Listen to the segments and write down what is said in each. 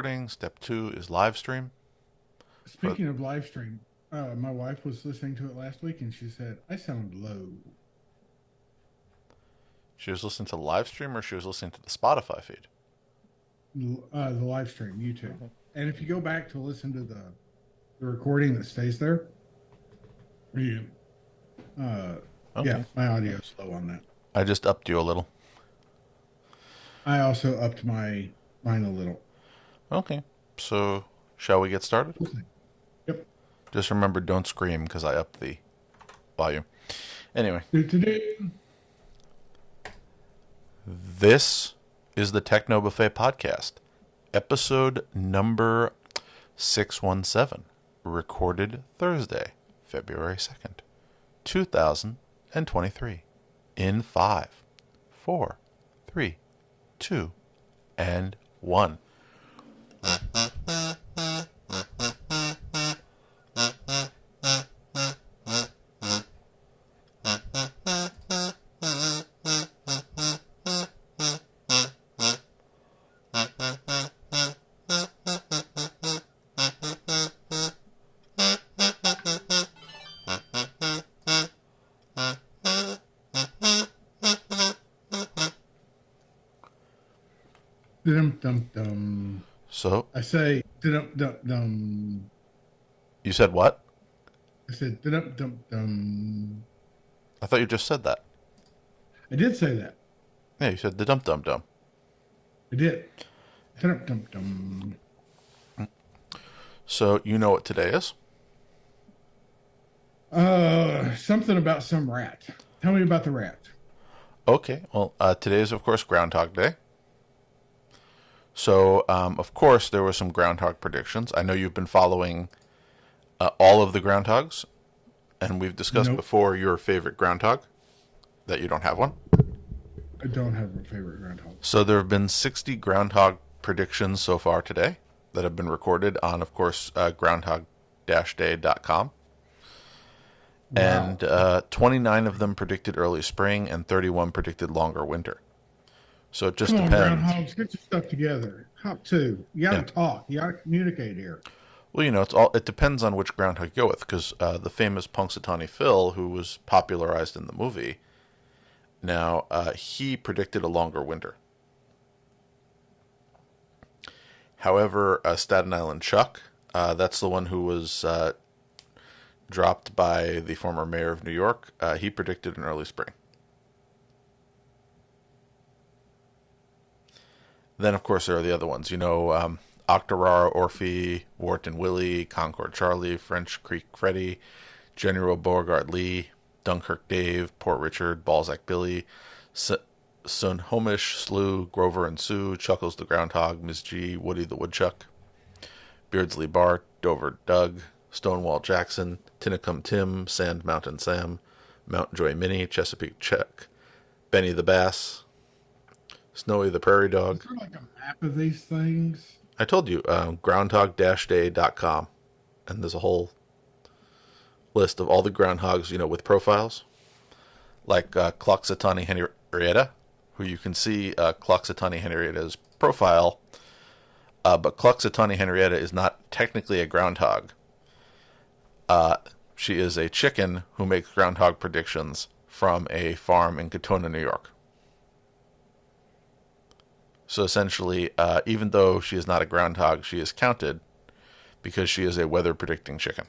Step 2 is live stream. For Speaking of live stream, my wife was listening to it last week and she said, I sound low. She was listening to the live stream or she was listening to the Spotify feed. The live stream, YouTube. And if you go back to listen to the recording that stays there, you, uh, yeah, Okay. my audio is low on that. I just upped you a little. I also upped mine a little. Okay. So, shall we get started? We'll see. Yep. Just remember, don't scream because I upped the volume. Anyway, Do. this is the Techno Buffet podcast, episode number 617, recorded Thursday, February 2nd, 2023, in 5, 4, 3, 2, and 1. Dum dum dum. So, I say dum dum dum. you said what? I said dum dum dum. I thought you just said that. I did say that. Yeah, you said the dum dum dum. I did. Dum dum dum. So, you know what today is? Something about some rat. Tell me about the rat. Okay, well, today is, of course, Groundhog Day. So, of course, there were some groundhog predictions. I know you've been following all of the groundhogs, and we've discussed Nope, before your favorite groundhog, that you don't have one. I don't have a favorite groundhog. So, there have been 60 groundhog predictions so far today that have been recorded on, of course, groundhog-day.com. Wow. And 29 of them predicted early spring, and 31 predicted longer winter. So, it just Come on, depends. groundhogs, get your stuff together. Hop two. You got Yeah. to talk. You got to communicate here. Well, it depends on which groundhog you go with, because the famous Punxsutawney Phil, who was popularized in the movie, now he predicted a longer winter. However, Staten Island Chuck, that's the one who was dropped by the former mayor of New York, he predicted an early spring. Then, of course, there are the other ones. Octorara, Orphe, Wharton Willie, Concord Charlie, French Creek Freddie, General Beauregard Lee, Dunkirk Dave, Port Richard, Balzac Billy, Sunhomish, Slew, Grover and Sue, Chuckles the Groundhog, Miss G, Woody the Woodchuck, Beardsley Bart, Dover Doug, Stonewall Jackson, Tinicum Tim, Sand Mountain Sam, Mount Joy Minnie, Chesapeake Check, Benny the Bass, Snowy the Prairie Is Dog. there like a map of these things? I told you, groundhog-day.com. And there's a whole list of all the groundhogs, with profiles. Like Cloxitani Henrietta, who you can see Cloxitani Henrietta's profile. But Cloxitani Henrietta is not technically a groundhog. She is a chicken who makes groundhog predictions from a farm in Katona, New York. So essentially, even though she is not a groundhog, she is counted because she is a weather predicting chicken.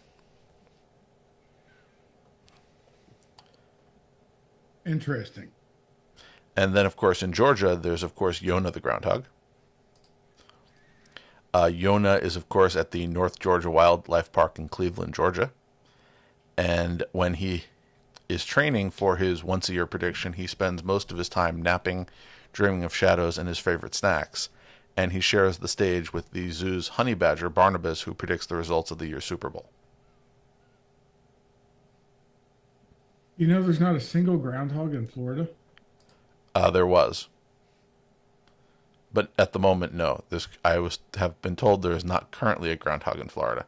Interesting. And then, of course, in Georgia, there's, of course, Yona the groundhog. Yona is, of course, at the North Georgia Wildlife Park in Cleveland, Georgia. And when he is training for his once a year prediction, he spends most of his time napping, dreaming of shadows, and his favorite snacks. And he shares the stage with the zoo's honey badger, Barnabas, who predicts the results of the year's Super Bowl. You know, there's not a single groundhog in Florida. There was. But at the moment, no. Have been told there is not currently a groundhog in Florida.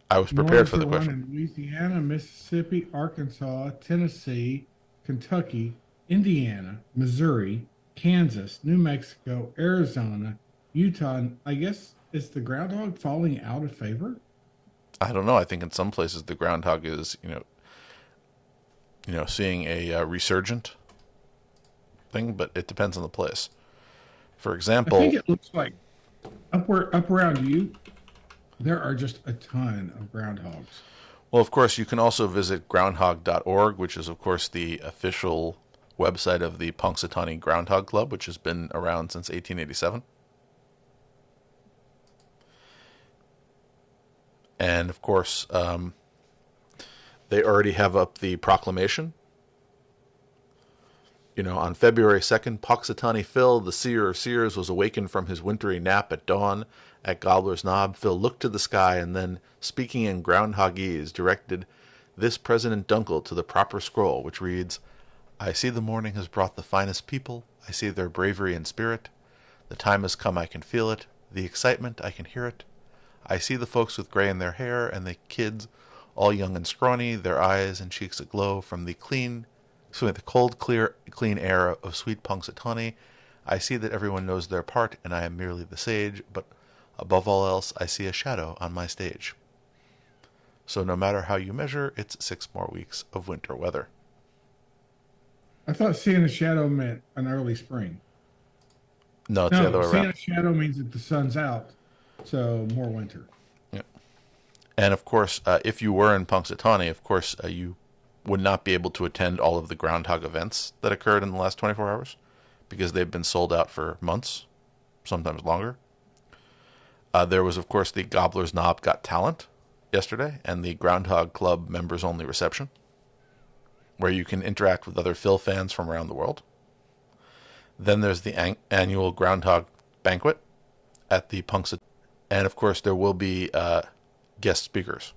I was Nor prepared is for the there one question. in Louisiana, Mississippi, Arkansas, Tennessee, Kentucky, Indiana, Missouri, Kansas, New Mexico, Arizona, Utah, I guess it's the groundhog falling out of favor. I don't know. I think in some places the groundhog is, seeing a resurgent thing, but it depends on the place. For I think example, it looks like up around you, there are just a ton of groundhogs. well, of course, you can also visit groundhog.org, which is, of course, the official website of the Punxsutawney Groundhog Club, which has been around since 1887. And, of course, they already have up the proclamation. On February 2nd, Punxsutawney Phil, the seer of seers, was awakened from his wintry nap at dawn at Gobbler's Knob. Phil looked to the sky and then, speaking in groundhogese, directed this President Dunkel to the proper scroll, which reads, I see the morning has brought the finest people. I see their bravery and spirit. The time has come, I can feel it. The excitement, I can hear it. I see the folks with gray in their hair and the kids, all young and scrawny, their eyes and cheeks aglow from the cold, clean air of sweet Punxsutawney. I see that everyone knows their part, and I am merely the sage, but above all else, I see a shadow on my stage. So no matter how you measure, it's 6 more weeks of winter weather. I thought seeing a shadow meant an early spring. No, it's the other No, way seeing around. a shadow means that the sun's out, so more winter. Yeah. And of course, if you were in Punxsutawney, of course, you would not be able to attend all of the groundhog events that occurred in the last 24 hours because they've been sold out for months, sometimes longer. There was, of course, the Gobbler's Knob Got Talent yesterday and the Groundhog Club members only reception, where you can interact with other Phil fans from around the world. Then there's the annual Groundhog Banquet at the Punxsutawney. And of course, there will be guest speakers.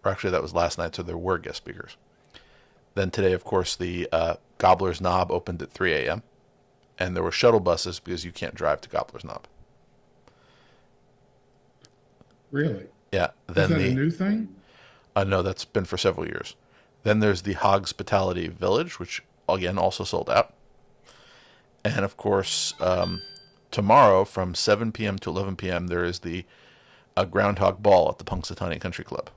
Or actually, that was last night, so there were guest speakers. Then today, of course, the Gobbler's Knob opened at 3 a.m. And there were shuttle buses because you can't drive to Gobbler's Knob. Really? Yeah. Is Then that a new thing? no, that's been for several years. Then there's the Hospitality Village, which again also sold out. And of course, tomorrow from 7 p.m. to 11 p.m. there is the Groundhog Ball at the Punxsutawney Country Club.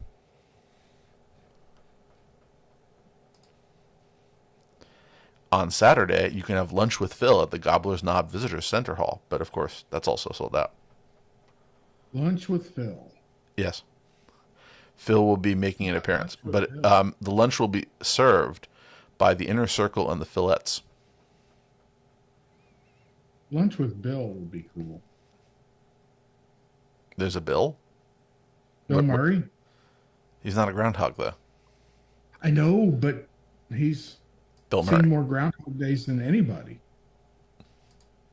On Saturday, you can have lunch with Phil at the Gobbler's Knob Visitors Center Hall, but of course, that's also sold out. Lunch with Phil. Yes. Phil will be making an appearance, Lunch with but Phil. the lunch will be served by the Inner Circle and the Phillettes. Lunch with Bill would be cool. There's a Bill. Bill Murray? He's not a groundhog, though. I know, but he's Bill seen Murray. more Groundhog Days than anybody.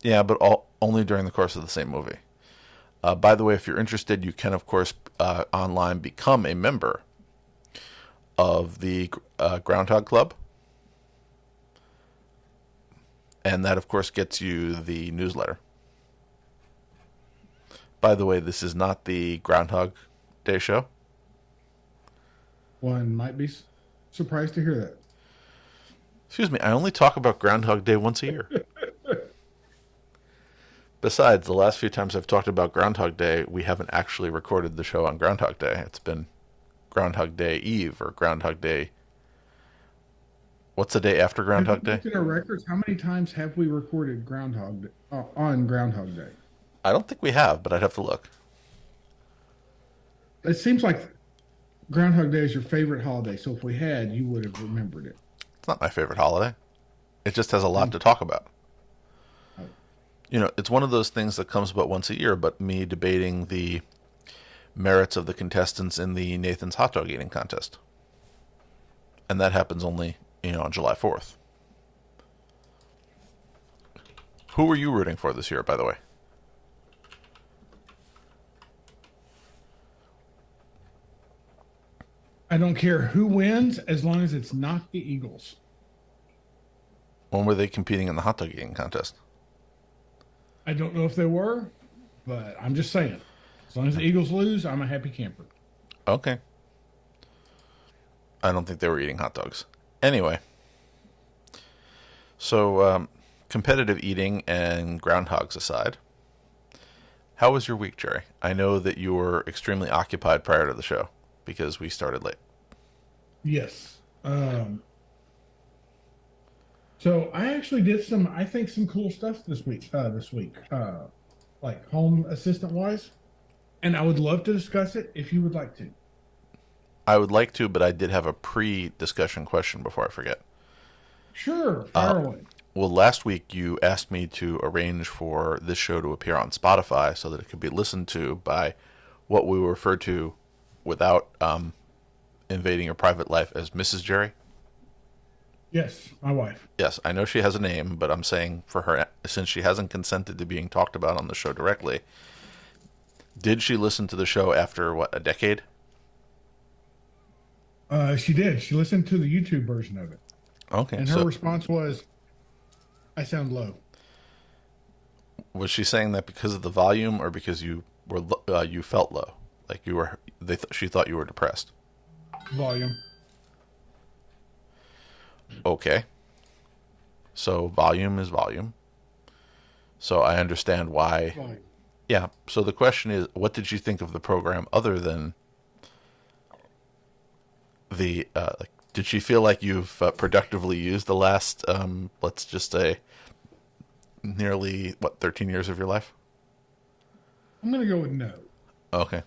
Yeah, but only during the course of the same movie. By the way, if you're interested, you can, of course, online become a member of the Groundhog Club. And that, of course, gets you the newsletter. By the way, this is not the Groundhog Day show. One might be surprised to hear that. Excuse me, I only talk about Groundhog Day once a year. Besides, the last few times I've talked about Groundhog Day, we haven't actually recorded the show on Groundhog Day. It's been Groundhog Day Eve or Groundhog Day. What's the day after Groundhog Day? Look at our records. How many times have we recorded on Groundhog Day? I don't think we have, but I'd have to look. It seems like Groundhog Day is your favorite holiday. So if we had, you would have remembered it. It's not my favorite holiday. It just has a lot to talk about. Oh. It's one of those things that comes about once a year, but me debating the merits of the contestants in the Nathan's hot dog eating contest. And that happens only, on July 4th. Who were you rooting for this year, by the way? I don't care who wins as long as it's not the Eagles. When were they competing in the hot dog eating contest? I don't know if they were, but I'm just saying. As long as the Eagles lose, I'm a happy camper. Okay. I don't think they were eating hot dogs. Anyway. So, competitive eating and groundhogs aside, How was your week, Jerry? I know that you were extremely occupied prior to the show because we started late. Yes. So I actually did I think, some cool stuff this week. Like home assistant wise, and I would love to discuss it if you would like to. I would like to, but I did have a pre-discussion question before I forget. Sure, Uh, fire away. well, last week you asked me to arrange for this show to appear on Spotify so that it could be listened to by what we refer to without invading your private life as Mrs. Jerry. Yes, my wife. Yes, I know she has a name, but I'm saying for her, since she hasn't consented to being talked about on the show directly, did she listen to the show after, what, a decade? She did. She listened to the YouTube version of it, Okay, and her so response was, "I sound low." was she saying that because of the volume or because you felt low, like she thought you were depressed? Volume. Okay, so volume is volume. So I understand why. Volume. Yeah. So the question is, what did you think of the program other than the like? Did she feel like you've productively used the last, let's just say, nearly what 13 years of your life? I'm gonna go with no. Okay.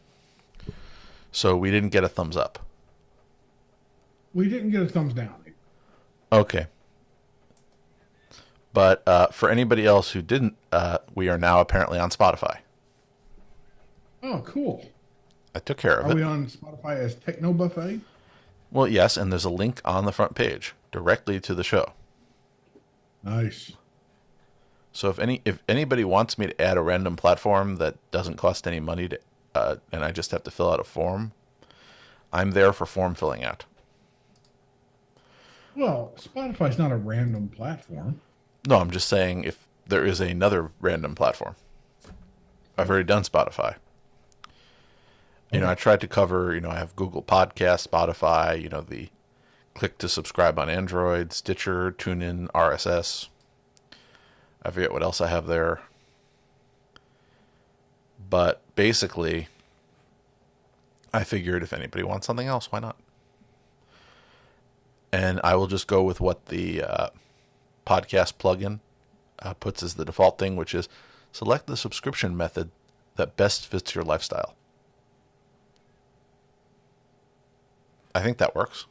So we didn't get a thumbs up. We didn't get a thumbs down. Okay. But for anybody else who didn't, we are now apparently on Spotify. Oh, cool. I took care of Are it. we on Spotify as Techno Buffet? Well, yes, and there's a link on the front page directly to the show. Nice. So if anybody wants me to add a random platform that doesn't cost any money and I just have to fill out a form, I'm there for form filling out. Well, Spotify's not a random platform. No, I'm just saying if there is another random platform. I've already done Spotify. Okay. I tried to cover, I have Google Podcast, Spotify, the click to subscribe on Android, Stitcher, TuneIn, RSS. I forget what else I have there. But basically, I figured if anybody wants something else, why not? And I will just go with what the podcast plugin puts as the default thing, which is select the subscription method that best fits your lifestyle. I think that works.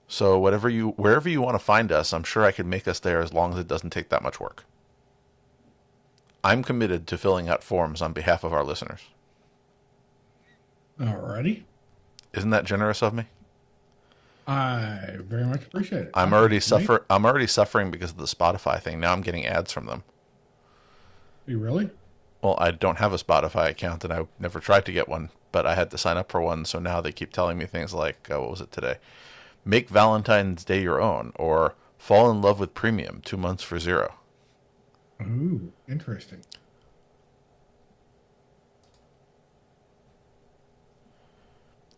So wherever you want to find us, I'm sure I could make us there as long as it doesn't take that much work. I'm committed to filling out forms on behalf of our listeners. Alrighty. Isn't that generous of me? I very much appreciate it. I'm already suffering because of the Spotify thing. Now I'm getting ads from them. You really? Well, I don't have a Spotify account, and I never tried to get one, but I had to sign up for one. So now they keep telling me things like, what was it today? Make Valentine's Day your own, or fall in love with premium, 2 months for $0. Ooh, interesting.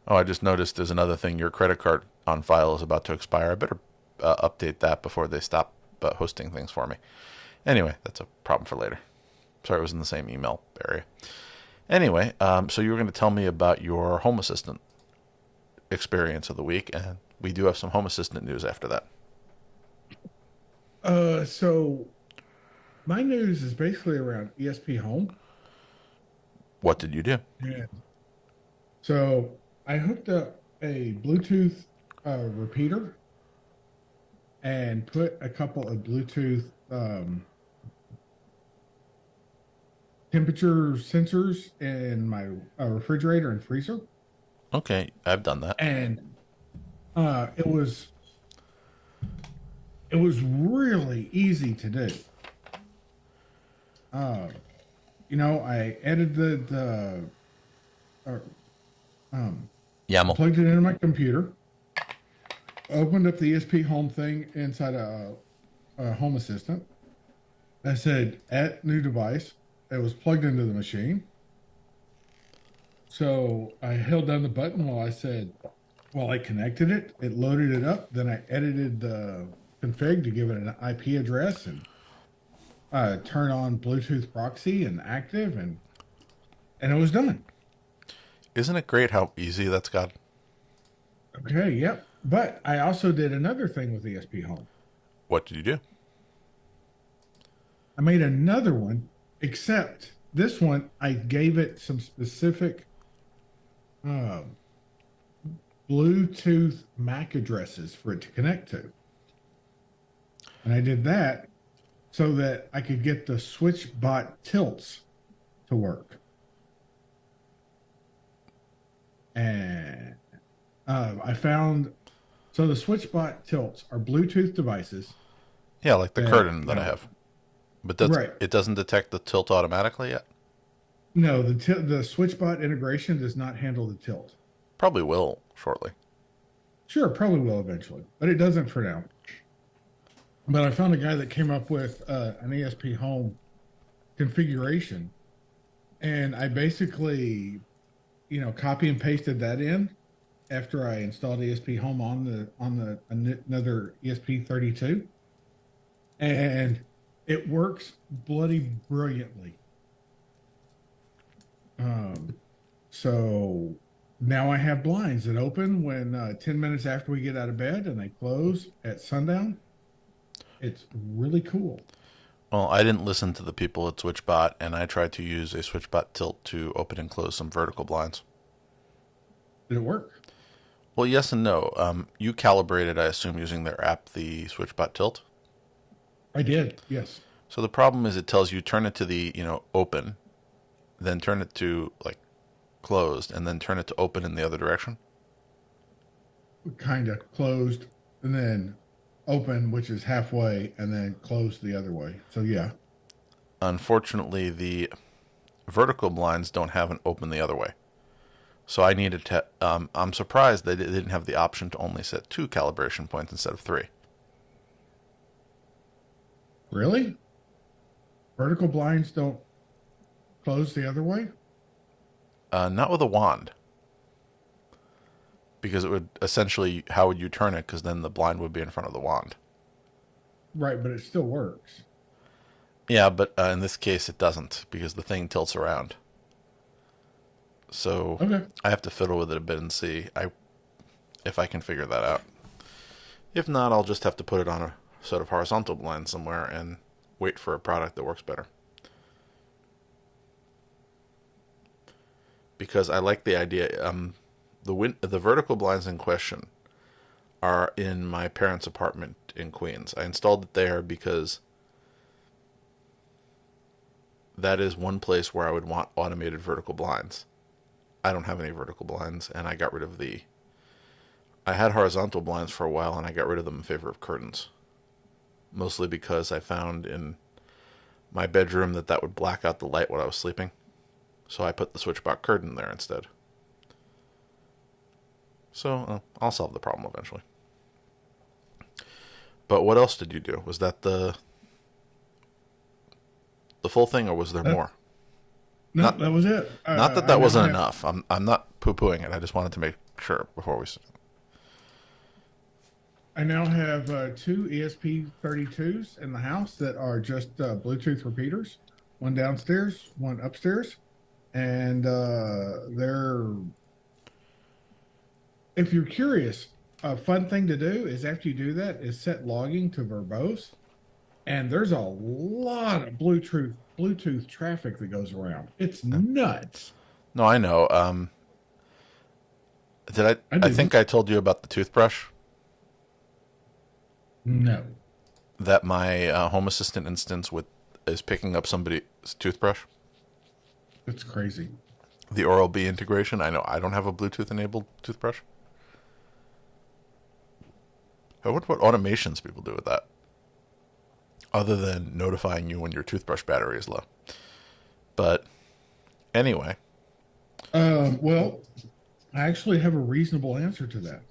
Oh, I just noticed there's another thing. Your credit card on file is about to expire. I better update that before they stop hosting things for me. Anyway, that's a problem for later. Sorry, it was in the same email area. Anyway, so you were going to tell me about your Home Assistant experience of the week, and we do have some Home Assistant news after that. So my news is basically around ESP Home. What did you do? Yeah. So I hooked up a Bluetooth repeater and put a couple of Bluetooth temperature sensors in my refrigerator and freezer. Okay, I've done that. And it was really easy to do. I added YAML. plugged it into my computer, opened up the ESP Home thing inside a Home Assistant. I said, add new device. It was plugged into the machine. So I held down the button while I connected it. It loaded it up. Then I edited the config to give it an IP address and turn on Bluetooth proxy and active, and it was done. Isn't it great how easy that's got? Okay, yep. But I also did another thing with ESP Home. What did you do? I made another one, except this one I gave it some specific uh, Bluetooth MAC addresses for it to connect to. And I did that so that I could get the SwitchBot tilts to work. And I found so the SwitchBot tilts are Bluetooth devices Yeah, like the that curtain that I have. But right. it doesn't detect the tilt automatically yet? No, the SwitchBot integration does not handle the tilt. Probably will shortly. Sure, probably will eventually, but it doesn't for now. But I found a guy that came up with an ESP home configuration, and I basically, copy and pasted that in after I installed ESP home on the another ESP32, and it works bloody brilliantly. Um, so now I have blinds that open when 10 minutes after we get out of bed, and they close at sundown. It's really cool. Well, I didn't listen to the people at SwitchBot, and I tried to use a SwitchBot tilt to open and close some vertical blinds. Did it work? Well, yes and no. You calibrated, I assume, using their app, the SwitchBot tilt. I did. Yes. So the problem is it tells you turn it to the, open, then turn it to like closed, and then turn it to open in the other direction. Kind of closed and then open, which is halfway, and then closed the other way. So yeah. Unfortunately, the vertical blinds don't have an open the other way. So I needed to. I'm surprised they didn't have the option to only set 2 calibration points instead of 3. Really? Vertical blinds don't close the other way? Not with a wand, because it would essentially, how would you turn it? Because then the blind would be in front of the wand. Right, but it still works. Yeah, but in this case it doesn't because the thing tilts around. So Okay. I have to fiddle with it a bit and see if I can figure that out. If not, I'll just have to put it on a set of horizontal blinds somewhere and wait for a product that works better. Because I like the idea. The vertical blinds in question are in my parents' apartment in Queens. I installed it there because that is one place where I would want automated vertical blinds. I don't have any vertical blinds, and I got rid of the. I had horizontal blinds for a while, and I got rid of them in favor of curtains. Mostly because I found in my bedroom that would black out the light when I was sleeping. So I put the switchback curtain there instead. So I'll solve the problem eventually. But what else did you do? Was that the full thing, or was there Uh, more? no, Not that was it. not that I that now wasn't have enough. I'm not poo pooing it. I just wanted to make sure before we. I now have two ESP32s in the house that are just Bluetooth repeaters. One downstairs, one upstairs, and they're. If you're curious, a fun thing to do is after you do that is set logging to verbose, and there's a lot of Bluetooth traffic that goes around. It's nuts. No, I know. Did I? I I think didn't. I told you about the toothbrush No, that my Home Assistant instance with is picking up somebody's toothbrush. it's crazy. The Oral B integration. I know I don't have a Bluetooth enabled toothbrush. I wonder what automations people do with that, other than notifying you when your toothbrush battery is low. But anyway, Well, I actually have a reasonable answer to that.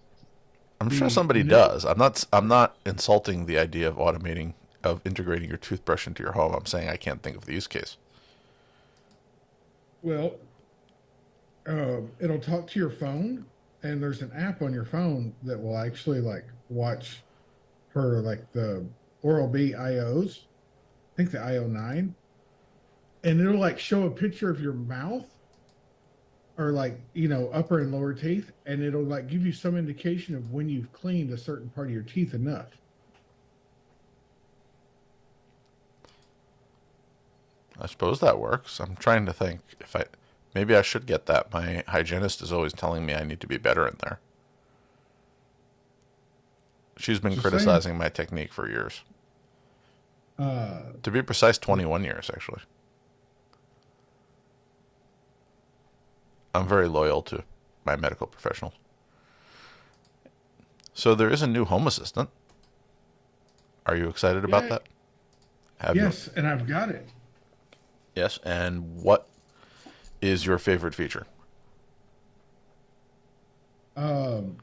I'm sure The somebody new, does. I'm not insulting the idea of automating of integrating your toothbrush into your home. I'm saying I can't think of the use case. well, it'll talk to your phone, and there's an app on your phone that will actually like watch for like the Oral B IOs, think the IO9, and it'll like show a picture of your mouth or like upper and lower teeth, and it'll like give you some indication of when you've cleaned a certain part of your teeth enough. I suppose that works. I'm trying to think if I maybe I should get that. My hygienist is always telling me I need to be better in there. She's been Just saying. criticizing my technique for years. Uh, To be precise, 21 years actually. I'm very loyal to my medical professionals. So there is a new home assistant. Are you excited about yeah, that? Have you? yes, and I've got it. Yes. And what is your favorite feature? Um,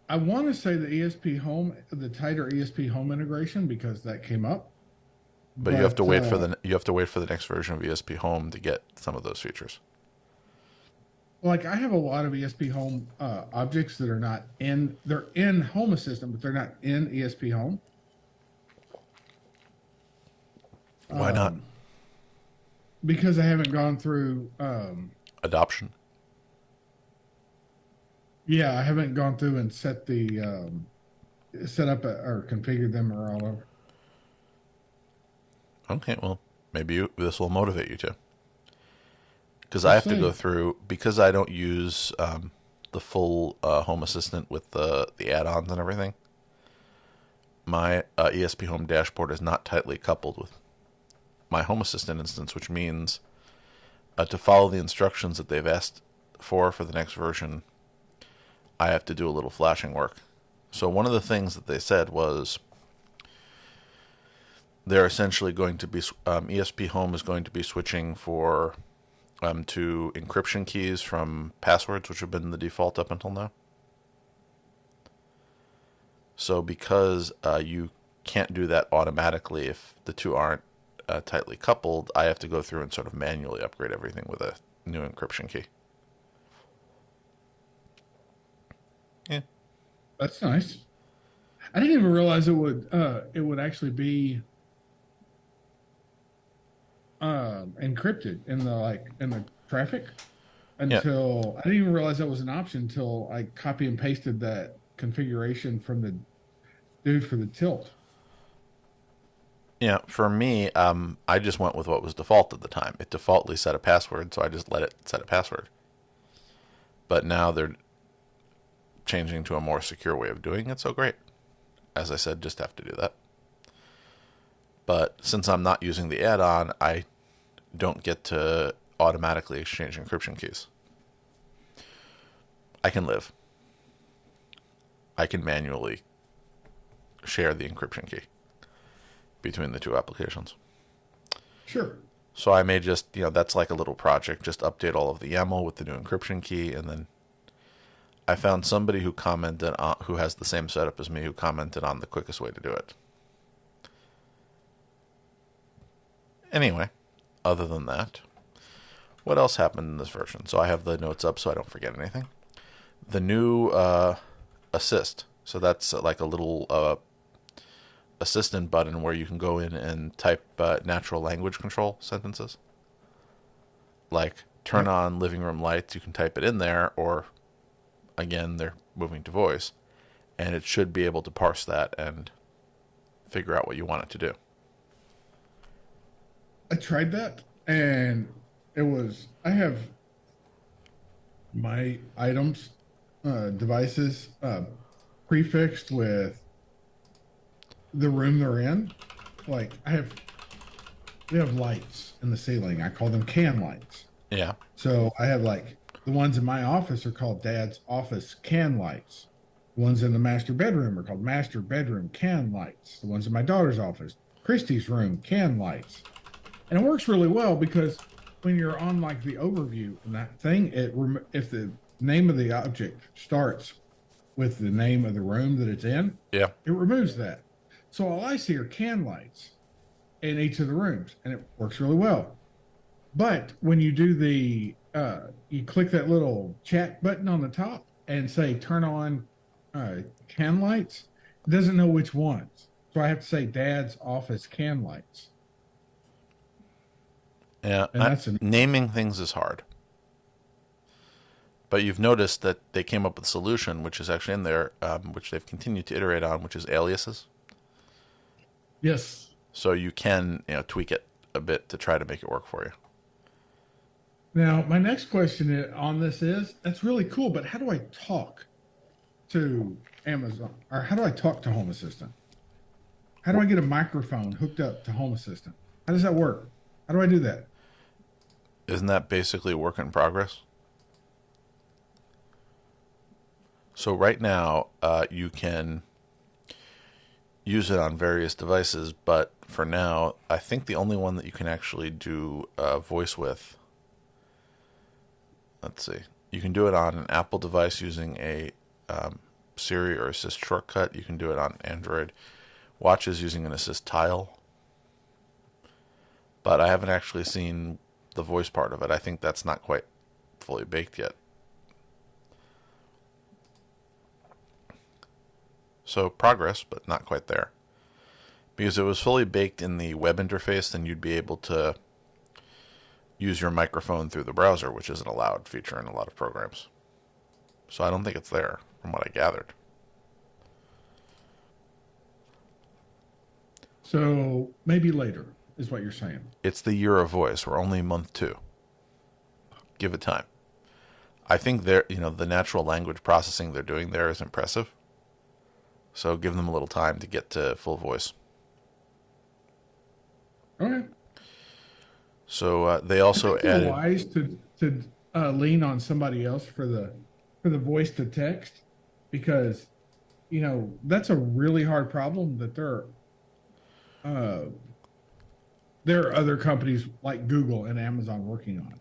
I want to say the ESP Home, the tighter ESP Home integration, because that came up. But you have to But wait for the next version of ESP Home to get some of those features. like I have a lot of ESP Home objects that are not in, they're in Home Assistant, but they're not in ESP Home. Why not? Um, because I haven't gone through. Adoption. Yeah, I haven't gone through and set up or configured them or all over. Okay, well, this will motivate you to. Because We'll I have to go see. through, because I don't use the full Home Assistant with the add-ons and everything. My ESP Home dashboard is not tightly coupled with my Home Assistant instance, which means to follow the instructions that they've asked for the next version, I have to do a little flashing work. So one of the things that they said was they're essentially going to be ESP Home is going to be switching to encryption keys from passwords, which have been the default up until now. So because you can't do that automatically if the two aren't tightly coupled, I have to go through and sort of manually upgrade everything with a new encryption key. Yeah. That's nice. I didn't even realize it would actually be encrypted in the traffic Yeah. until I didn't even realize that was an option until I copy and pasted that configuration from the dude for the tilt. Yeah, for me, I just went with what was default at the time. It defaultly set a password, so I just let it set a password. But now they're changing to a more secure way of doing it, so great. As I said, just have to do that. But since I'm not using the add-on, I don't get to automatically exchange encryption keys. I can live. I can manually share the encryption key between the two applications. Sure. So I may just, that's like a little project, just update all of the YAML with the new encryption key, and then I found somebody who has the same setup as me, who commented on the quickest way to do it. Anyway, other than that, what else happened in this version? So I have the notes up so I don't forget anything. The new assist. So that's like a little assistant button where you can go in and type natural language control sentences. Like turn Yep. on living room lights, you can type it in there, or again, they're moving to voice, and it should be able to parse that and figure out what you want it to do. I tried that and I have my items, devices, prefixed with the room they're in. Like we have lights in the ceiling. I call them can lights. Yeah. So I have like the ones in my office are called Dad's office can lights. The ones in the master bedroom are called master bedroom can lights. The ones in my daughter's office, Christy's room, can lights. And it works really well because when you're on like the overview and that thing, if the name of the object starts with the name of the room that it's in, Yeah. it removes that. So all I see are can lights in each of the rooms, and it works really well. But when you do you click that little chat button on the top and say turn on can lights, it doesn't know which ones. So I have to say Dad's office can lights, Yeah, and that's an naming things is hard. But you've noticed that they came up with a solution, which is actually in there, which they've continued to iterate on, which is aliases. yes. So you can, tweak it a bit to try to make it work for you. Now, my next question on this is that's really cool, but how do I talk to Amazon or how do I talk to Home Assistant? How do I get a microphone hooked up to Home Assistant? How does that work? How do I do that? Isn't that basically work in progress? So right now, you can use it on various devices, but for now, I think the only one that you can actually do voice with, let's see, you can do it on an Apple device using a Siri or Assist shortcut. You can do it on Android watches using an Assist tile, but I haven't actually seen the voice part of it. I think that's not quite fully baked yet. So progress, but not quite there. Because it was fully baked in the web interface, then you'd be able to use your microphone through the browser, which is an allowed feature in a lot of programs. So I don't think it's there, from what I gathered. So maybe later is what you're saying. It's the year of voice. We're only month 2. Give it time. I think the natural language processing they're doing there is impressive. So give them a little time to get to full voice. Okay. So they also added. Wise to lean on somebody else for the voice to text because that's a really hard problem that uh, there are other companies like Google and Amazon working on.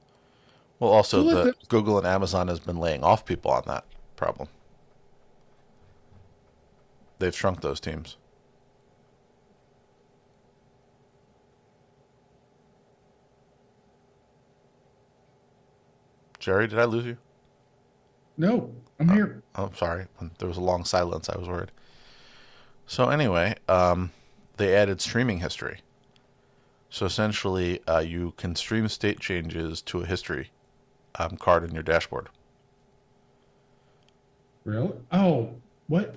Well, also So let the them. Google and Amazon has been laying off people on that problem. They've shrunk those teams. Jerry, did I lose you? No, I'm here. Oh, I'm sorry. When there was a long silence, I was worried. So anyway, they added streaming history. So essentially, you can stream state changes to a history card in your dashboard. Really? Oh, what?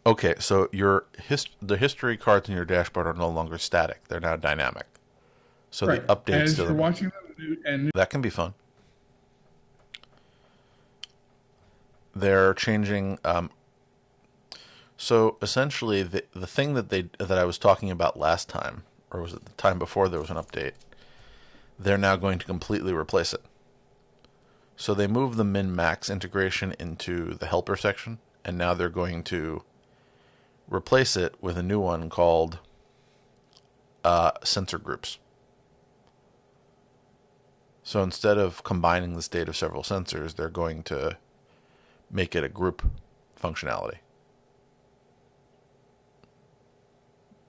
Okay, so the history cards in your dashboard are no longer static; they're now dynamic. So the Right. updates As to you're them, watching them and that can be fun. They're changing. So essentially, the thing that I was talking about last time, or was it the time before there was an update? They're now going to completely replace it. So they moved the min-max integration into the helper section, and now they're going to replace it with a new one called sensor groups. So instead of combining the state of several sensors, they're going to make it a group functionality.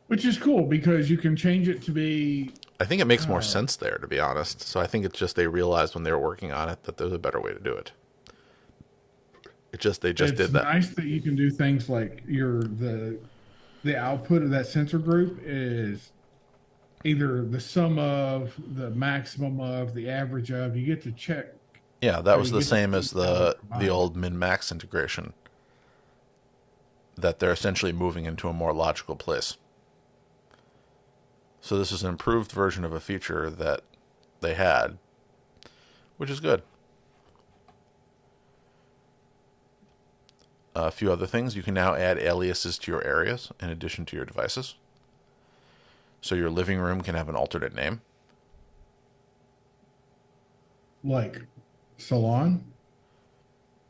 which is cool because you can change it to be I think it makes more sense there, to be honest. So I think it's just they realized when they were working on it that there's a better way to do it. They just it's did that. nice that you can do things like the output of that sensor group is either the sum of the maximum of the average of you get to check Yeah, that or was you the get to same as keep values the combined. old min-max integration that they're essentially moving into a more logical place. So this is an improved version of a feature that they had, which is good. A few other things. You can now add aliases to your areas in addition to your devices. So your living room can have an alternate name. Like salon.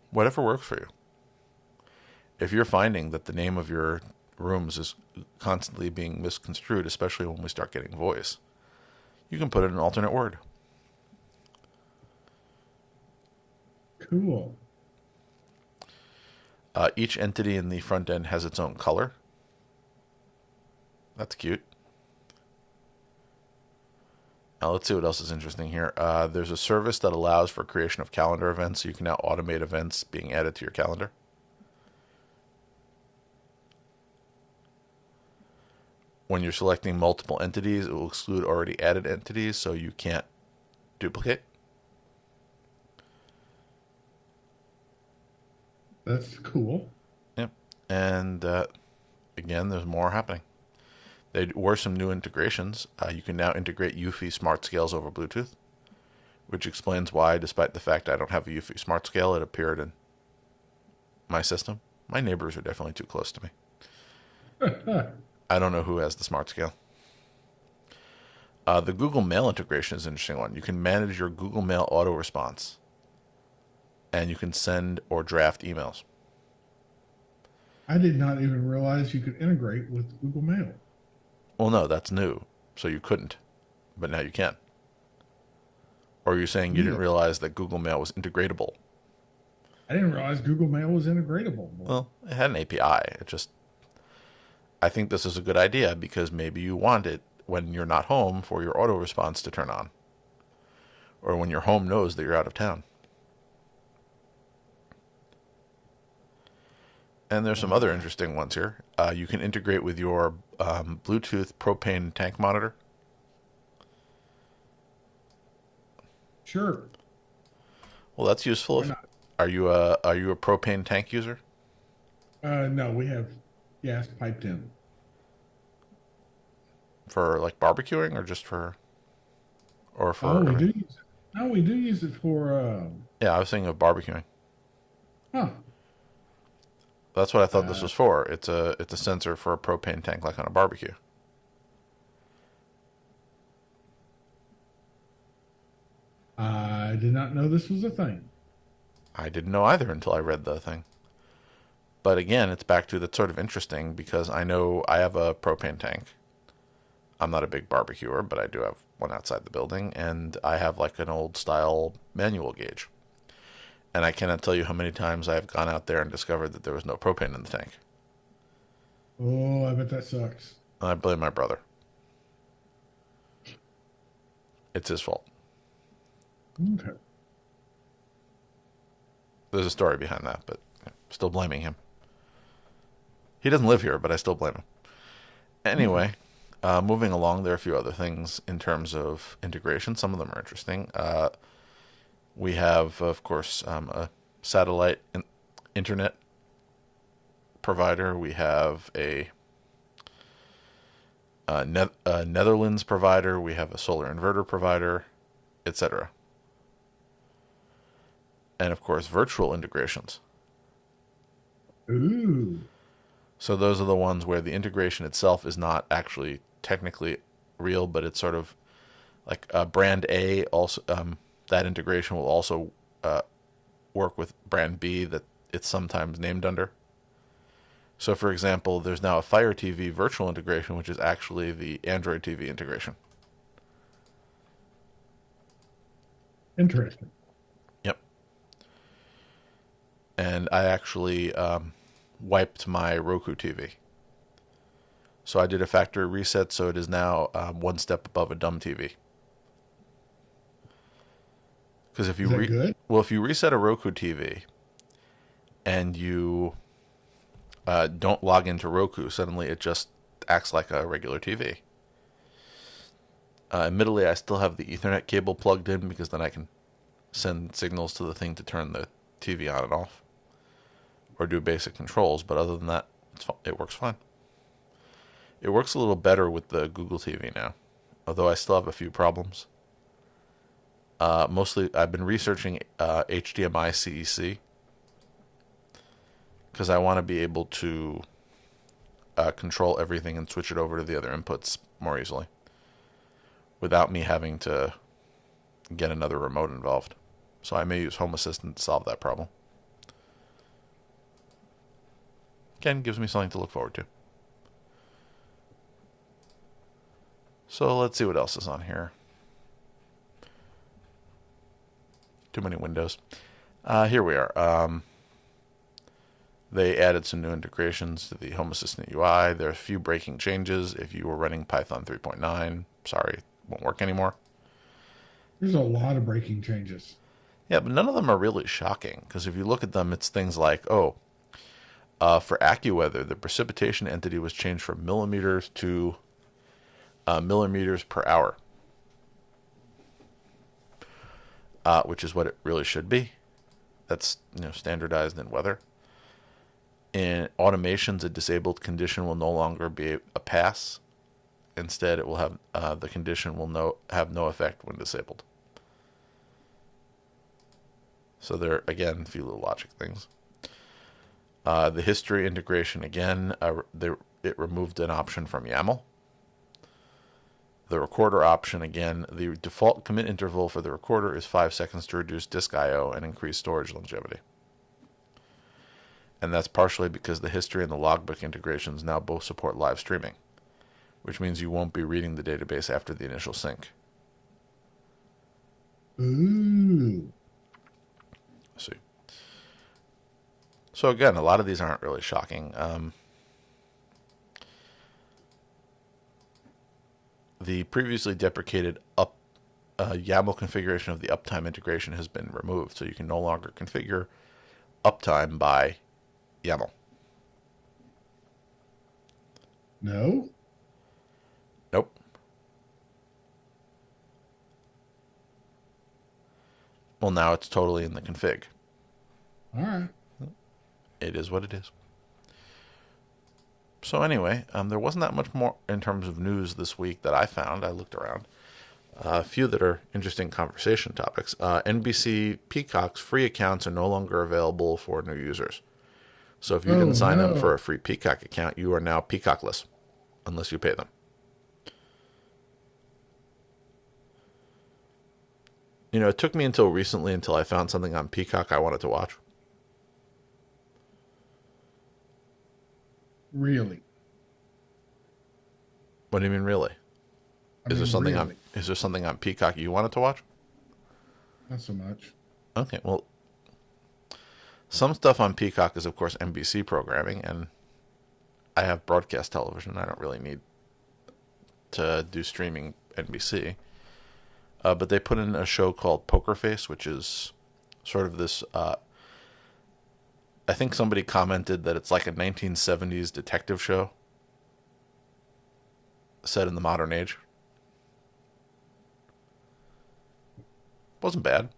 Whatever works for you. If you're finding that the name of your rooms is constantly being misconstrued, especially when we start getting voice, you can put in an alternate word. Cool. Each entity in the front end has its own color. That's cute. Now let's see what else is interesting here. There's a service that allows for creation of calendar events, so you can now automate events being added to your calendar. when you're selecting multiple entities, it will exclude already added entities, so you can't duplicate. That's cool. Yep. And again, there's more happening. There were some new integrations. You can now integrate Eufy smart scales over Bluetooth, which explains why, despite the fact I don't have a Eufy smart scale, it appeared in my system. My neighbors are definitely too close to me. I don't know who has the smart scale. The Google Mail integration is an interesting one. You can manage your Google Mail auto response, and you can send or draft emails. I did not even realize you could integrate with Google Mail. Well, no, that's new, so you couldn't, but now you can. Or are you saying you Yeah. didn't realize that Google Mail was integratable? I didn't realize Google Mail was integratable. Well, it had an API. I think this is a good idea because maybe you want it when you're not home for your auto response to turn on, or when your home knows that you're out of town. And there's some other interesting ones here. You can integrate with your Bluetooth propane tank monitor. Sure. Well, that's useful. Why not? Are you a propane tank user No, we have gas piped in. for like barbecuing or just for or Oh, for? I we do mean, use it. No, we do use it for, yeah, I was thinking of barbecuing. huh. That's what I thought this Uh, was for. It's a sensor for a propane tank, like on a barbecue. I did not know this was a thing. I didn't know either until I read the thing. But again, it's back to that's sort of interesting because I know I have a propane tank. I'm not a big barbecuer, but I do have one outside the building, and I have like an old style manual gauge. And I cannot tell you how many times I've gone out there and discovered that there was no propane in the tank. Oh, I bet that sucks. And I blame my brother. It's his fault. Okay. There's a story behind that, but still blaming him. He doesn't live here, but I still blame him. Okay. Anyway, moving along, there are a few other things in terms of integration. Some of them are interesting. We have, of course, a satellite internet provider. We have a Netherlands provider. We have a solar inverter provider, etc. And of course, virtual integrations. Ooh. So those are the ones where the integration itself is not actually technically real, but it's sort of like brand A. Also, that integration will also work with brand B that it's sometimes named under. So, for example, there's now a Fire TV virtual integration, which is actually the Android TV integration. Interesting. Yep. And I actually wiped my Roku TV. So I did a factory reset, so it is now one step above a dumb TV. Because if Is that good? if you reset a Roku TV and you don't log into Roku, suddenly it just acts like a regular TV. Admittedly, I still have the Ethernet cable plugged in because then I can send signals to the thing to turn the TV on and off or do basic controls. But other than that, it works fine. It works a little better with the Google TV now, although I still have a few problems. Mostly, I've been researching HDMI CEC because I want to be able to control everything and switch it over to the other inputs more easily without me having to get another remote involved. So I may use Home Assistant to solve that problem. Again, gives me something to look forward to. So let's see what else is on here. Too many windows. Here we are. They added some new integrations to the Home Assistant UI. There are a few breaking changes. If you were running Python 3.9, sorry, it won't work anymore. There's a lot of breaking changes. Yeah, but none of them are really shocking because if you look at them, it's things like, for AccuWeather, the precipitation entity was changed from millimeters to millimeters per hour, which is what it really should be. That's standardized in weather. In automations, a disabled condition will no longer be a pass. Instead, it will have the condition will have no effect when disabled. So there again, a few little logic things. The history integration again, it removed an option from YAML. The recorder option again, the default commit interval for the recorder is 5 seconds to reduce disk I/O and increase storage longevity. And that's partially because the history and the logbook integrations now both support live streaming, which means you won't be reading the database after the initial sync. Ooh. Let's see. So again, a lot of these aren't really shocking. The previously deprecated YAML configuration of the uptime integration has been removed, so you can no longer configure uptime by YAML. No? Nope. Well, now it's totally in the config. All right. It is what it is. So anyway, there wasn't that much more in terms of news this week that I found. I looked around. A few that are interesting conversation topics. NBC Peacock's free accounts are no longer available for new users. So if you didn't sign up for a free Peacock account, you are now Peacockless, unless you pay them. It took me until recently until I found something on Peacock I wanted to watch. Really? What do you mean, really? Is there something really? on Peacock you wanted to watch? Not so much. Okay, well, some stuff on Peacock is, of course, NBC programming, and I have broadcast television. I don't really need to do streaming NBC. But they put in a show called Poker Face, which is sort of this... I think somebody commented that it's like a 1970s detective show set in the modern age. Wasn't bad.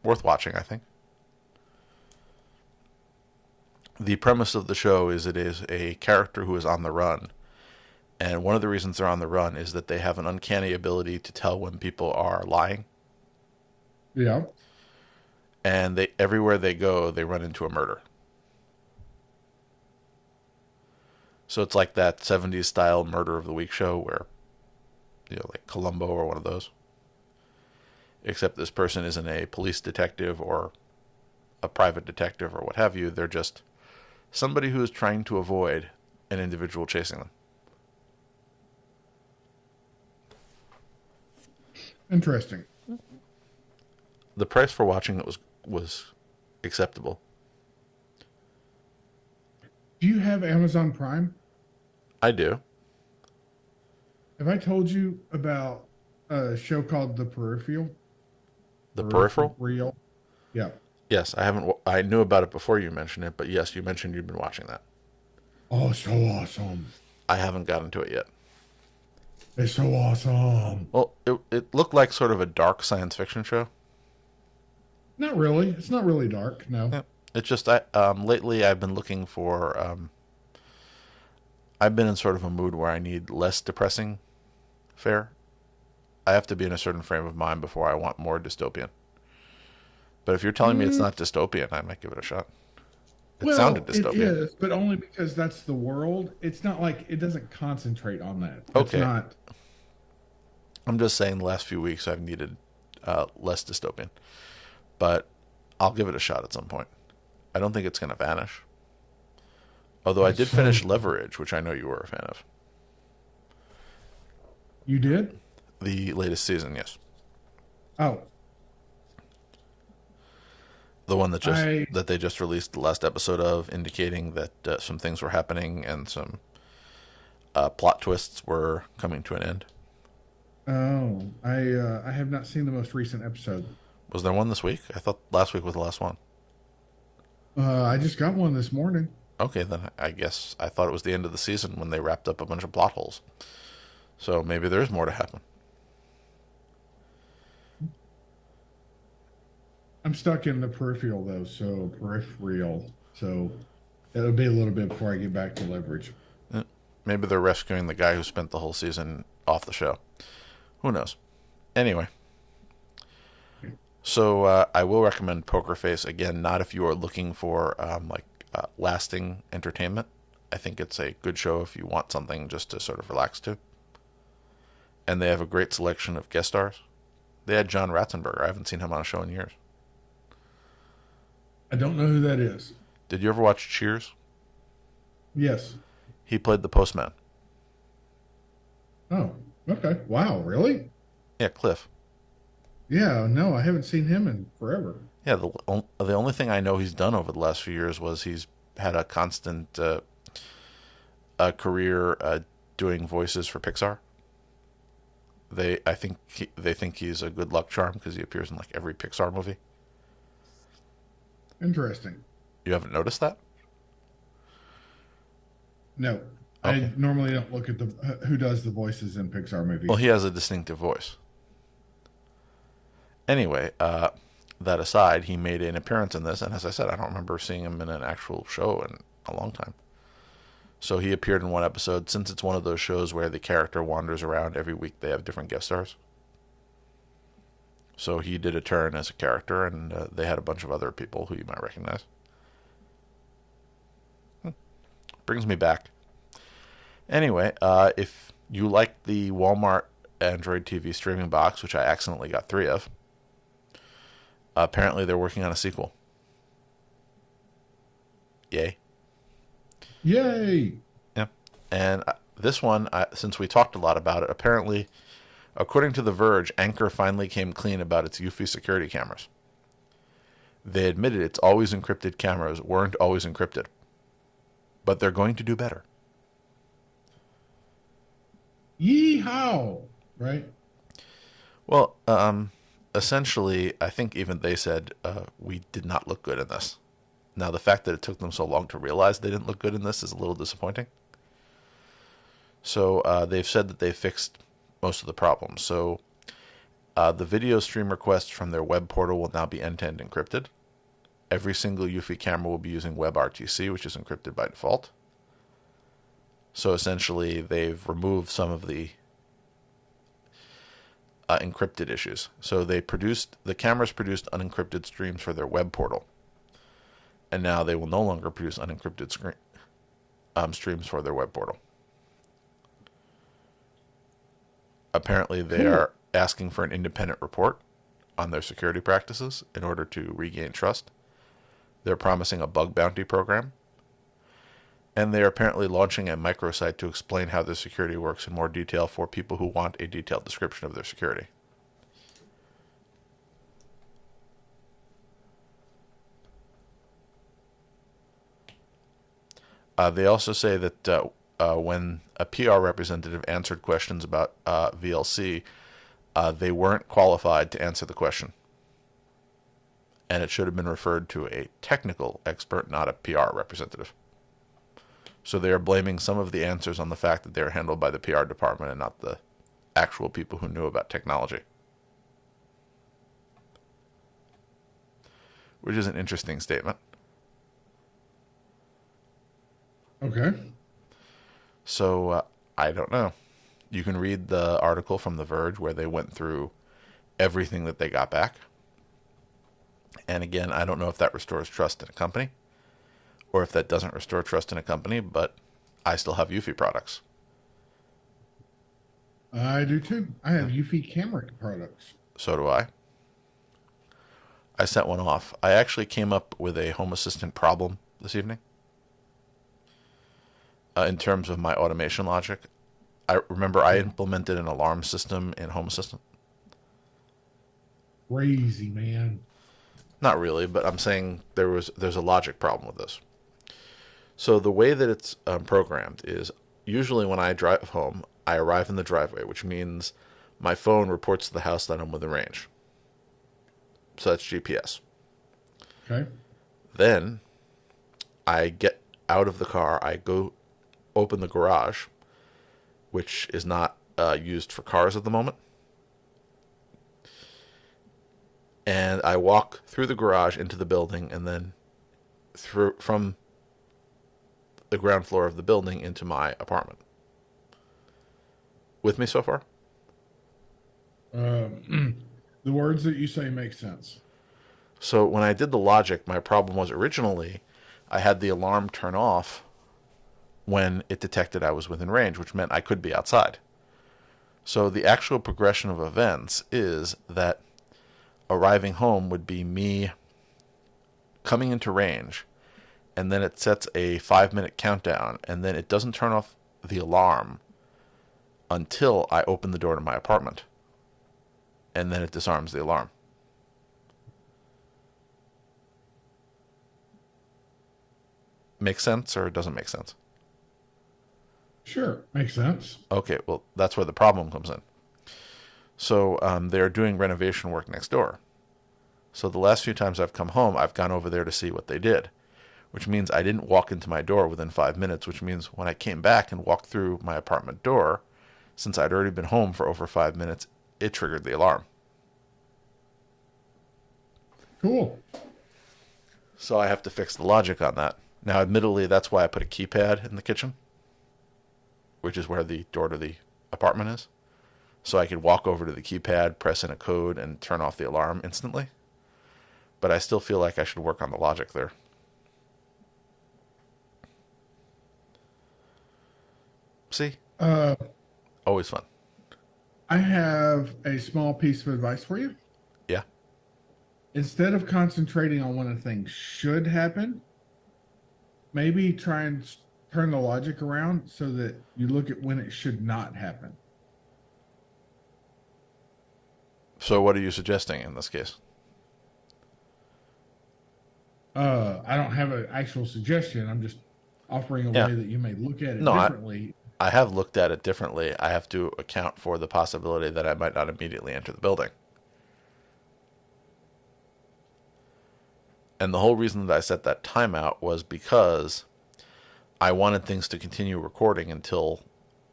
Worth watching, I think. The premise of the show is it is a character who is on the run. And one of the reasons they're on the run is that they have an uncanny ability to tell when people are lying. Yeah. And everywhere they go, they run into a murder. So it's like that 70s style Murder of the Week show where, like Columbo or one of those. Except this person isn't a police detective or a private detective or what have you. They're just somebody who is trying to avoid an individual chasing them. Interesting. The price for watching it was acceptable. Do you have Amazon Prime? I do. Have I told you about a show called The Peripheral? The Peripheral? Real? Yeah. Yes, I haven't. I knew about it before you mentioned it, but yes, you mentioned you've been watching that. Oh, so awesome. I haven't gotten to it yet. It's so awesome. Well, it looked like sort of a dark science fiction show. Not really. It's not really dark, no. Yeah. It's just lately I've been looking for. I've been in sort of a mood where I need less depressing fare. I have to be in a certain frame of mind before I want more dystopian. But if you're telling me it's not dystopian, I might give it a shot. It sounded dystopian. It is, but only because that's the world. It's not like it doesn't concentrate on that. Okay. It's not. I'm just saying the last few weeks I've needed less dystopian. But I'll give it a shot at some point. I don't think it's going to vanish. Although I did finish Leverage, which I know you were a fan of. You did? The latest season, yes. Oh. The one that that they just released the last episode of, indicating that some things were happening and some plot twists were coming to an end. Oh, I have not seen the most recent episode. Was there one this week? I thought last week was the last one. I just got one this morning. Okay, then I guess I thought it was the end of the season when they wrapped up a bunch of plot holes. So maybe there's more to happen. I'm stuck in the peripheral though, so peripheral. So it'll be a little bit before I get back to leverage. Maybe they're rescuing the guy who spent the whole season off the show. Who knows? Anyway, so I will recommend Poker Face again. Not if you are looking for lasting entertainment. I think it's a good show if you want something just to sort of relax to. And they have a great selection of guest stars. They had John Ratzenberger. I haven't seen him on a show in years. I don't know who that is. Did you ever watch Cheers? Yes. He played the postman. Oh, okay. Wow, really? Yeah, Cliff. Yeah, no, I haven't seen him in forever. Yeah, the only thing I know he's done over the last few years was he's had a constant career doing voices for Pixar. They think he's a good luck charm because he appears in like every Pixar movie. Interesting. You haven't noticed that? No, Okay. I normally don't look at the who does the voices in Pixar Well, movies. he has a distinctive voice. Anyway, that aside, he made an appearance in this, and as I said, I don't remember seeing him in an actual show in a long time. So he appeared in one episode. Since it's one of those shows where the character wanders around every week, they have different guest stars. So he did a turn as a character, and they had a bunch of other people who you might recognize. Brings me back. Anyway, if you like the Walmart Android TV streaming box, which I accidentally got 3 of, apparently they're working on a sequel. Yay. Yay! Yeah. And this one, since we talked a lot about it, apparently, according to The Verge, Anchor finally came clean about its Eufy security cameras. They admitted its always encrypted cameras weren't always encrypted, but they're going to do better. Yeehaw! Right? Well, essentially, I think even they said we did not look good in this. Now, the fact that it took them so long to realize they didn't look good in this is a little disappointing. So they've said that they fixed most of the problems. So the video stream requests from their web portal will now be end-to-end encrypted. Every single Eufy camera will be using WebRTC, which is encrypted by default. So essentially, they've removed some of the encrypted issues. So the cameras produced unencrypted streams for their web portal, and now they will no longer produce unencrypted streams for their web portal. Apparently, they Cool. are asking for an independent report on their security practices in order to regain trust. They're promising a bug bounty program. And they are apparently launching a microsite to explain how their security works in more detail for people who want a detailed description of their security. They also say that when a PR representative answered questions about VLC, they weren't qualified to answer the question. And it should have been referred to a technical expert, not a PR representative. So they are blaming some of the answers on the fact that they're handled by the PR department and not the actual people who knew about technology. Which is an interesting statement. Okay. So I don't know. You can read the article from The Verge where they went through everything that they got back. And again, I don't know if that restores trust in a company or if that doesn't restore trust in a company, but I still have Eufy products. I do too. I have Eufy camera products. So do I. I set one off. I actually came up with a Home Assistant problem this evening. In terms of my automation logic, I remember I implemented an alarm system in Home Assistant. Crazy, man. Not really, but I'm saying there's a logic problem with this. So the way that it's programmed is usually when I drive home, I arrive in the driveway, which means my phone reports to the house that I'm within range. So that's GPS. Okay. Then I get out of the car, I go open the garage, which is not used for cars at the moment. And I walk through the garage into the building and then through from the ground floor of the building into my apartment. With me so far? The words that you say make sense. So when I did the logic, my problem was originally I had the alarm turn off when it detected I was within range, which meant I could be outside. So the actual progression of events is that arriving home would be me coming into range, and then it sets a 5 minute countdown, and then it doesn't turn off the alarm until I open the door to my apartment. And then it disarms the alarm. Makes sense or doesn't make sense? Sure, makes sense. Okay, well, that's where the problem comes in. So they're doing renovation work next door. So the last few times I've come home, I've gone over there to see what they did, which means I didn't walk into my door within 5 minutes, which means when I came back and walked through my apartment door, since I'd already been home for over 5 minutes, it triggered the alarm. Cool. So I have to fix the logic on that. Now, admittedly, that's why I put a keypad in the kitchen, which is where the door to the apartment is. So I could walk over to the keypad, press in a code, and turn off the alarm instantly. But I still feel like I should work on the logic there. See? Uh, Always fun. I have a small piece of advice for you. Yeah. Instead of concentrating on when a thing should happen, maybe try and turn the logic around so that you look at when it should not happen. So what are you suggesting in this case? I don't have an actual suggestion. I'm just offering a Yeah. way that you may look at it No, differently. I have looked at it differently. I have to account for the possibility that I might not immediately enter the building. And the whole reason that I set that timeout was because I wanted things to continue recording until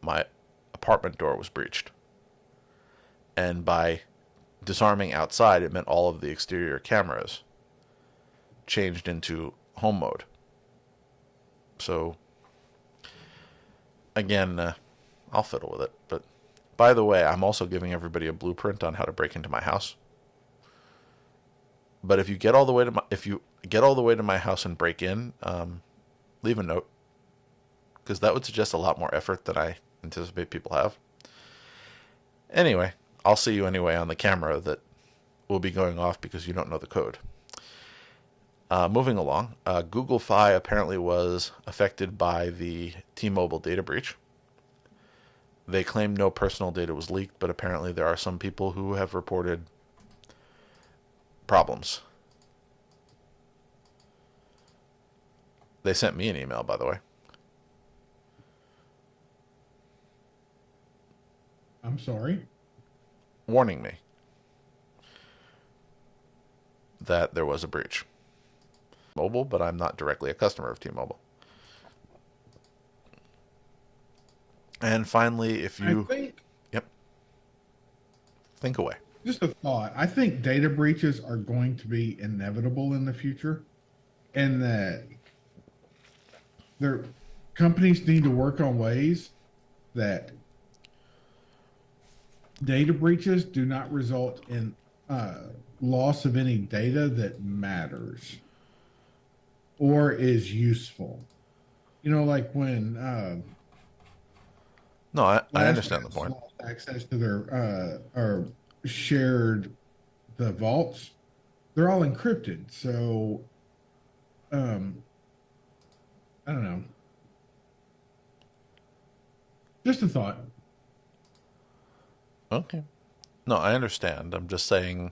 my apartment door was breached. And by disarming outside, it meant all of the exterior cameras changed into home mode. So, again, I'll fiddle with it. But by the way, I'm also giving everybody a blueprint on how to break into my house. But if you get all the way to my house and break in, leave a note, because that would suggest a lot more effort than I anticipate people have. Anyway, I'll see you anyway on the camera that will be going off because you don't know the code. Moving along, Google Fi apparently was affected by the T-Mobile data breach. They claim no personal data was leaked, but apparently there are some people who have reported problems. They sent me an email, by the way. I'm sorry. Warning me that there was a breach. Mobile, but I'm not directly a customer of T-Mobile. And finally, if you... Yep. Think away. Just a thought. I think data breaches are going to be inevitable in the future, and that their companies need to work on ways that data breaches do not result in loss of any data that matters or is useful. You know, like when No, I understand the point. lost access to their or shared the vaults, they're all encrypted. So I don't know. Just a thought. Okay. No, I understand. I'm just saying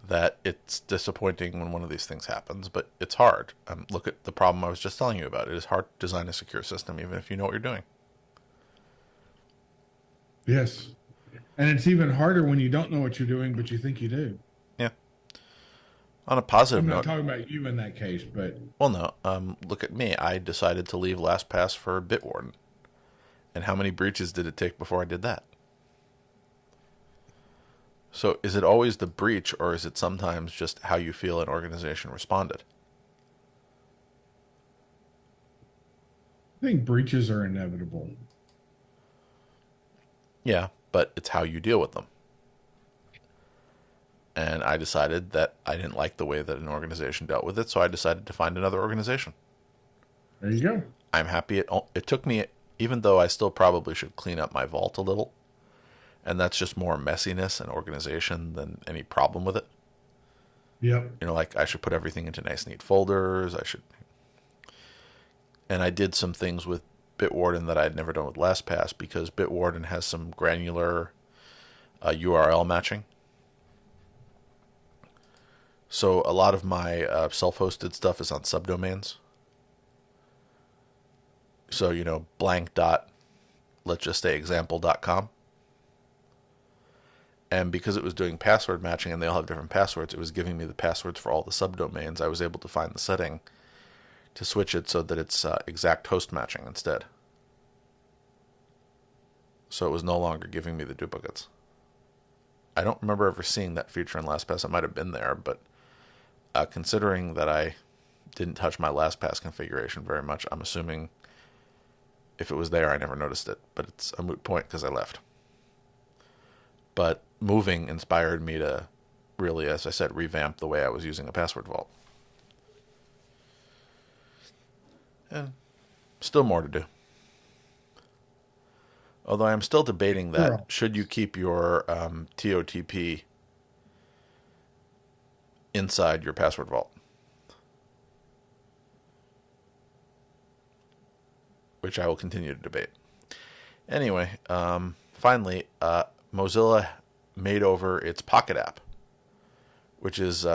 that it's disappointing when one of these things happens, but it's hard. Look at the problem I was just telling you about. It is hard to design a secure system, even if you know what you're doing. Yes. And it's even harder when you don't know what you're doing, but you think you do. Yeah. On a positive I'm not note, talking about you in that case, but well, no. Look at me. I decided to leave LastPass for Bitwarden, And how many breaches did it take before I did that? So is it always the breach, or is it sometimes just how you feel an organization responded? I think breaches are inevitable. Yeah, but it's how you deal with them. And I decided that I didn't like the way that an organization dealt with it, so I decided to find another organization. There you go. I'm happy it took me, even though I still probably should clean up my vault a little, and that's just more messiness and organization than any problem with it. Yep. Like I should put everything into nice, neat folders. And I did some things with Bitwarden that I'd never done with LastPass because Bitwarden has some granular URL matching. So a lot of my self-hosted stuff is on subdomains. So, blank dot, let's just say example.com. And because it was doing password matching and they all have different passwords, it was giving me the passwords for all the subdomains. I was able to find the setting to switch it so that it's exact host matching instead. So it was no longer giving me the duplicates. I don't remember ever seeing that feature in LastPass. It might have been there, but considering that I didn't touch my LastPass configuration very much, I'm assuming if it was there, I never noticed it. But it's a moot point because I left. But moving inspired me to really, as I said, revamp the way I was using a password vault. And still more to do. Although I am still debating that should you keep your TOTP inside your password vault, which I will continue to debate. Anyway, finally, Mozilla made over its Pocket app, which is,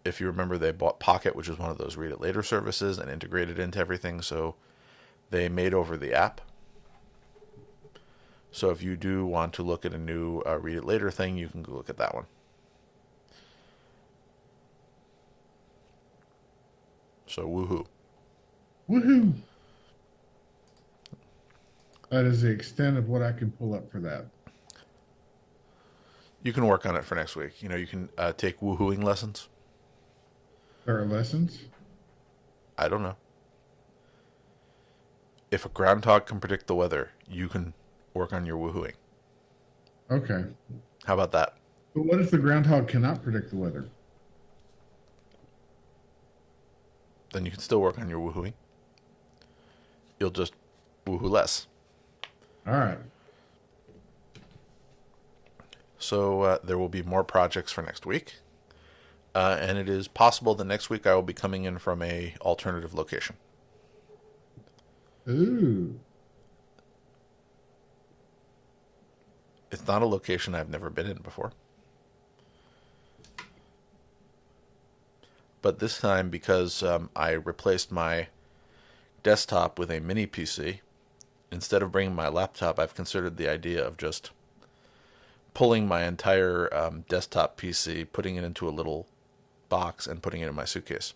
if you remember, they bought Pocket, which is one of those read it later services, and integrated into everything. So they made over the app. So if you do want to look at a new read it later thing, you can go look at that one. So woohoo. Woohoo. That is the extent of what I can pull up for that. You can work on it for next week. You can take woohooing lessons. There are lessons? I don't know. If a groundhog can predict the weather, you can work on your woohooing. Okay. How about that? But what if the groundhog cannot predict the weather? Then you can still work on your woohooing. You'll just woohoo less. All right. So there will be more projects for next week. And it is possible that next week I will be coming in from a alternative location. Ooh. It's not a location I've never been in before. But this time, because I replaced my desktop with a mini PC, instead of bringing my laptop, I've considered the idea of just pulling my entire desktop PC, putting it into a little box, and putting it in my suitcase.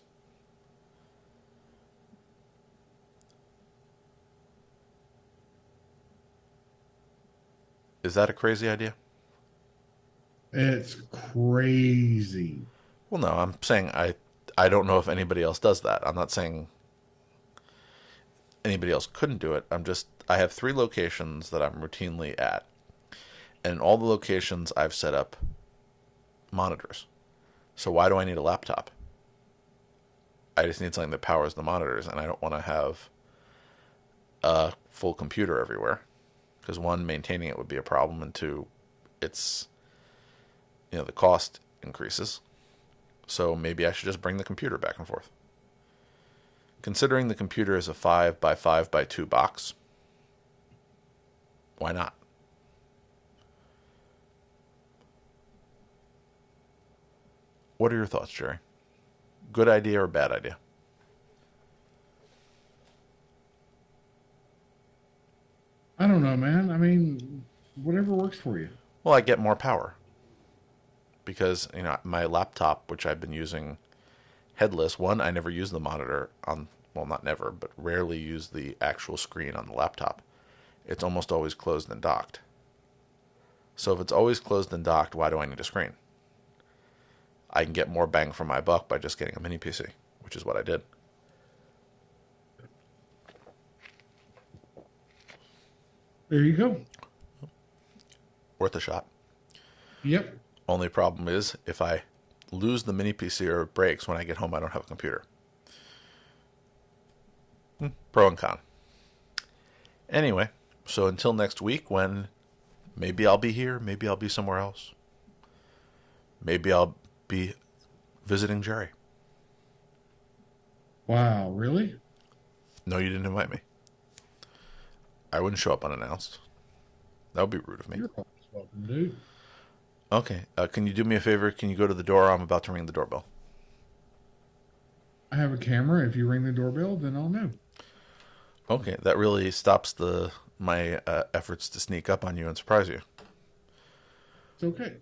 Is that a crazy idea? It's crazy. Well, no, I'm saying I don't know if anybody else does that. I'm not saying anybody else couldn't do it. I have 3 locations that I'm routinely at. And in all the locations I've set up monitors. So why do I need a laptop? I just need something that powers the monitors, and I don't want to have a full computer everywhere. Because 1, maintaining it would be a problem, and 2, it's, the cost increases. So maybe I should just bring the computer back and forth. Considering the computer is a 5 by 5 by 2 box, why not? What are your thoughts, Jerry? Good idea or bad idea? I don't know, man. I mean, whatever works for you. Well, I get more power. Because, my laptop, which I've been using headless, 1, I never use the monitor on, well, not never, but rarely use the actual screen on the laptop. it's almost always closed and docked. So if it's always closed and docked, why do I need a screen? I can get more bang for my buck by just getting a mini PC, which is what I did. There you go. Worth a shot. Yep. Only problem is if I lose the mini PC or it breaks when I get home, I don't have a computer. Pro and con. Anyway, so until next week when maybe I'll be here, maybe I'll be somewhere else. Maybe I'll be visiting Jerry. Wow, really? No, you didn't invite me. I wouldn't show up unannounced. That would be rude of me. You're always welcome, dude. Okay, can you do me a favor? Can you go to the door? I'm about to ring the doorbell. I have a camera. If you ring the doorbell, then I'll know. Okay, that really stops my efforts to sneak up on you and surprise you. It's okay.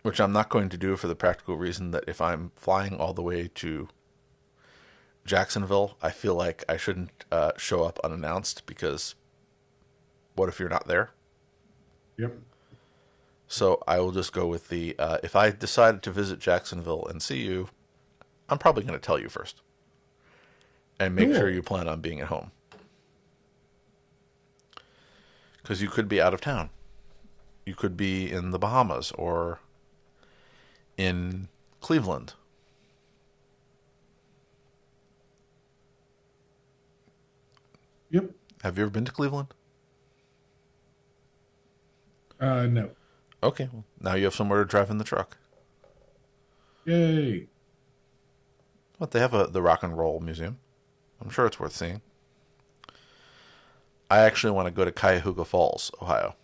Which I'm not going to do for the practical reason that if I'm flying all the way to Jacksonville, I feel like I shouldn't show up unannounced because what if you're not there? Yep. So I will just go with the if I decided to visit Jacksonville and see you, I'm probably going to tell you first. And make sure Cool. you plan on being at home. Because you could be out of town. You could be in the Bahamas or in Cleveland. Yep. Have you ever been to Cleveland? No. Okay, well, now you have somewhere to drive in the truck. Yay. But they have the Rock and Roll Museum. I'm sure it's worth seeing. I actually want to go to Cuyahoga Falls, Ohio.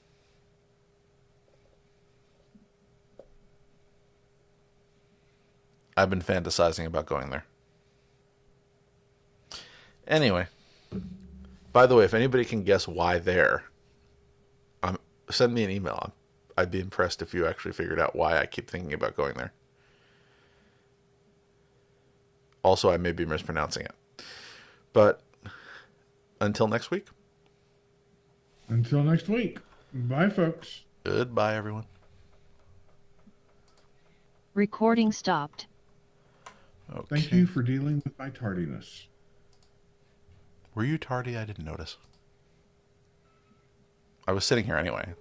I've been fantasizing about going there. Anyway, by the way, if anybody can guess why there, send me an email. I'd be impressed if you actually figured out why I keep thinking about going there. Also, I may be mispronouncing it. But until next week. Until next week. Bye, folks. Goodbye, everyone. Recording stopped. Okay. Thank you for dealing with my tardiness. Were you tardy? I didn't notice. I was sitting here anyway.